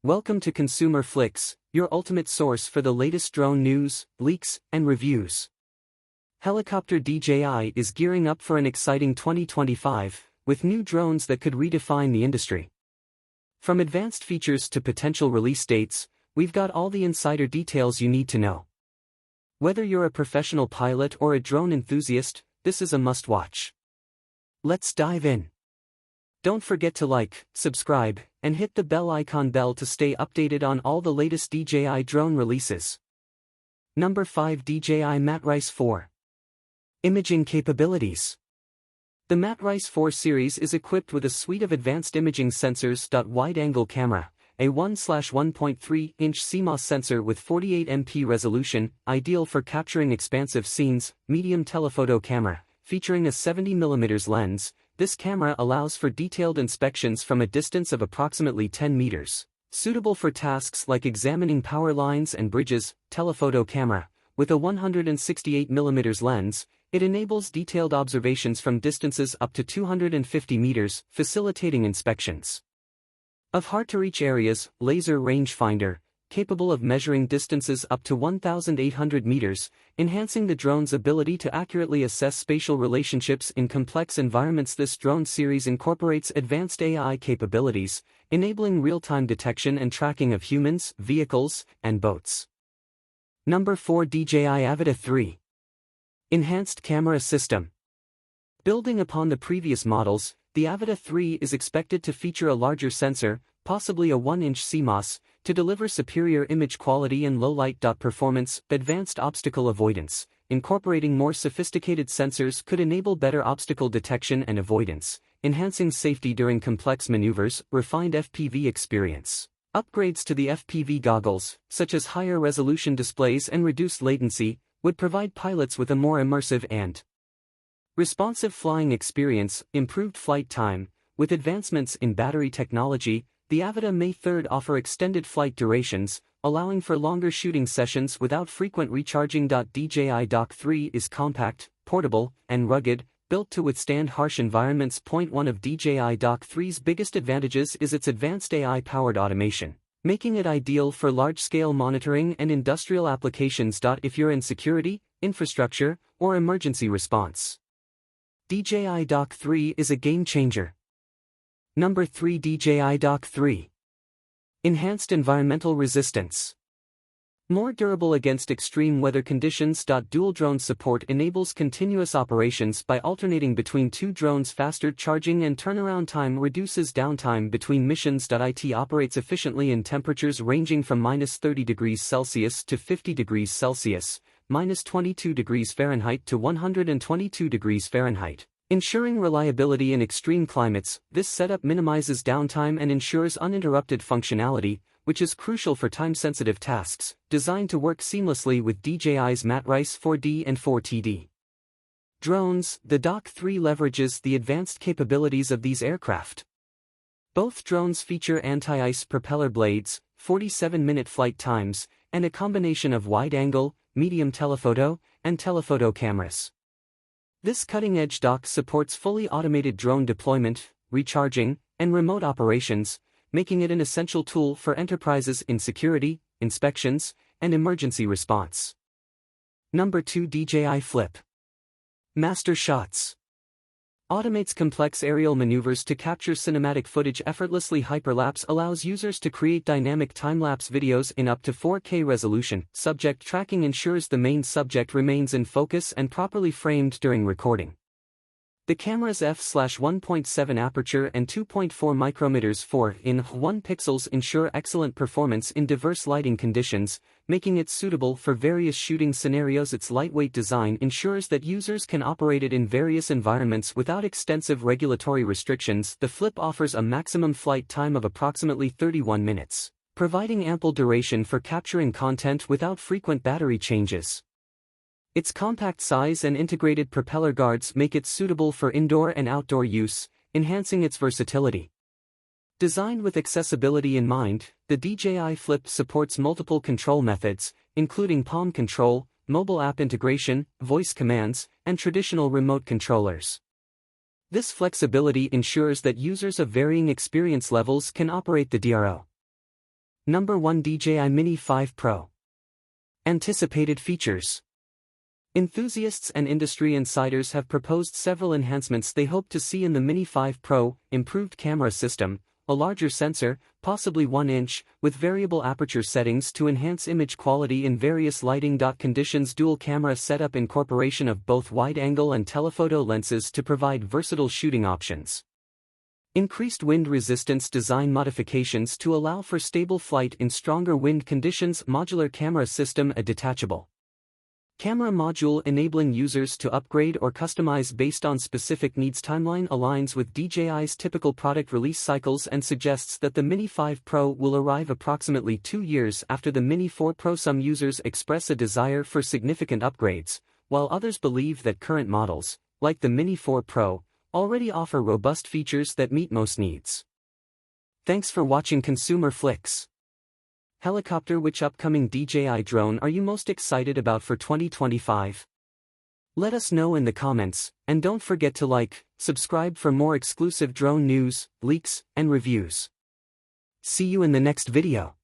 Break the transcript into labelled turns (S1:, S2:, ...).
S1: Welcome to Consumer Flix, your ultimate source for the latest drone news, leaks, and reviews. Helicopter DJI is gearing up for an exciting 2025, with new drones that could redefine the industry. From advanced features to potential release dates, we've got all the insider details you need to know. Whether you're a professional pilot or a drone enthusiast, this is a must-watch. Let's dive in. Don't forget to like, subscribe, and hit the bell icon to stay updated on all the latest DJI drone releases. Number 5 DJI Matrice 4. Imaging capabilities. The Matrice 4 series is equipped with a suite of advanced imaging sensors. Wide-angle camera, a 1/1.3-inch CMOS sensor with 48MP resolution, ideal for capturing expansive scenes. Medium telephoto camera, featuring a 70mm lens. This camera allows for detailed inspections from a distance of approximately 10 meters. Suitable for tasks like examining power lines and bridges. Telephoto camera, with a 168mm lens, it enables detailed observations from distances up to 250 meters, facilitating inspections of hard-to-reach areas. Laser rangefinder, capable of measuring distances up to 1,800 meters, enhancing the drone's ability to accurately assess spatial relationships in complex environments. This drone series incorporates advanced AI capabilities, enabling real-time detection and tracking of humans, vehicles, and boats. Number 4 DJI Avata 3. Enhanced Camera System. Building upon the previous models, the Avata 3 is expected to feature a larger sensor, possibly a 1-inch CMOS, to deliver superior image quality and low-light performance. Advanced obstacle avoidance, incorporating more sophisticated sensors could enable better obstacle detection and avoidance, enhancing safety during complex maneuvers. Refined FPV experience. Upgrades to the FPV goggles, such as higher resolution displays and reduced latency, would provide pilots with a more immersive and responsive flying experience. Improved flight time. With advancements in battery technology, the Avata May 3 offer extended flight durations, allowing for longer shooting sessions without frequent recharging. DJI Dock 3 is compact, portable, and rugged, built to withstand harsh environments. One of DJI Dock 3's biggest advantages is its advanced AI-powered automation, making it ideal for large-scale monitoring and industrial applications. If you're in security, infrastructure, or emergency response, DJI Dock 3 is a game-changer. Number 3 DJI Dock 3. Enhanced environmental resistance. More durable against extreme weather conditions. Dual drone support enables continuous operations by alternating between two drones. Faster charging and turnaround time reduces downtime between missions. It operates efficiently in temperatures ranging from -30°C to 50°C, -22°F to 122°F. Ensuring reliability in extreme climates. This setup minimizes downtime and ensures uninterrupted functionality, which is crucial for time-sensitive tasks, designed to work seamlessly with DJI's Matrice 4D and 4TD drones. The Dock 3 leverages the advanced capabilities of these aircraft. Both drones feature anti-ice propeller blades, 47-minute flight times, and a combination of wide-angle, medium telephoto, and telephoto cameras. This cutting-edge dock supports fully automated drone deployment, recharging, and remote operations, making it an essential tool for enterprises in security, inspections, and emergency response. Number 2 DJI Flip. Master Shots. Automates complex aerial maneuvers to capture cinematic footage effortlessly. Hyperlapse allows users to create dynamic time-lapse videos in up to 4K resolution. Subject tracking ensures the main subject remains in focus and properly framed during recording. The camera's f/1.7 aperture and 2.4 micrometers 4:1 pixels ensure excellent performance in diverse lighting conditions, making it suitable for various shooting scenarios. Its lightweight design ensures that users can operate it in various environments without extensive regulatory restrictions. The Flip offers a maximum flight time of approximately 31 minutes, providing ample duration for capturing content without frequent battery changes. Its compact size and integrated propeller guards make it suitable for indoor and outdoor use, enhancing its versatility. Designed with accessibility in mind, the DJI Flip supports multiple control methods, including palm control, mobile app integration, voice commands, and traditional remote controllers. This flexibility ensures that users of varying experience levels can operate the DRO. Number 1, DJI Mini 5 Pro. Anticipated features. Enthusiasts and industry insiders have proposed several enhancements they hope to see in the Mini 5 Pro: improved camera system, a larger sensor, possibly 1 inch, with variable aperture settings to enhance image quality in various lighting conditions, dual camera setup, incorporation of both wide-angle and telephoto lenses to provide versatile shooting options. Increased wind resistance, design modifications to allow for stable flight in stronger wind conditions, modular camera system, a detachable camera module enabling users to upgrade or customize based on specific needs. Timeline aligns with DJI's typical product release cycles and suggests that the Mini 5 Pro will arrive approximately 2 years after the Mini 4 Pro. Some users express a desire for significant upgrades, while others believe that current models, like the Mini 4 Pro, already offer robust features that meet most needs. Thanks for watching Consumer Flix. Helicopter. Which upcoming DJI drone are you most excited about for 2025? Let us know in the comments, and don't forget to like, subscribe for more exclusive drone news, leaks, and reviews. See you in the next video.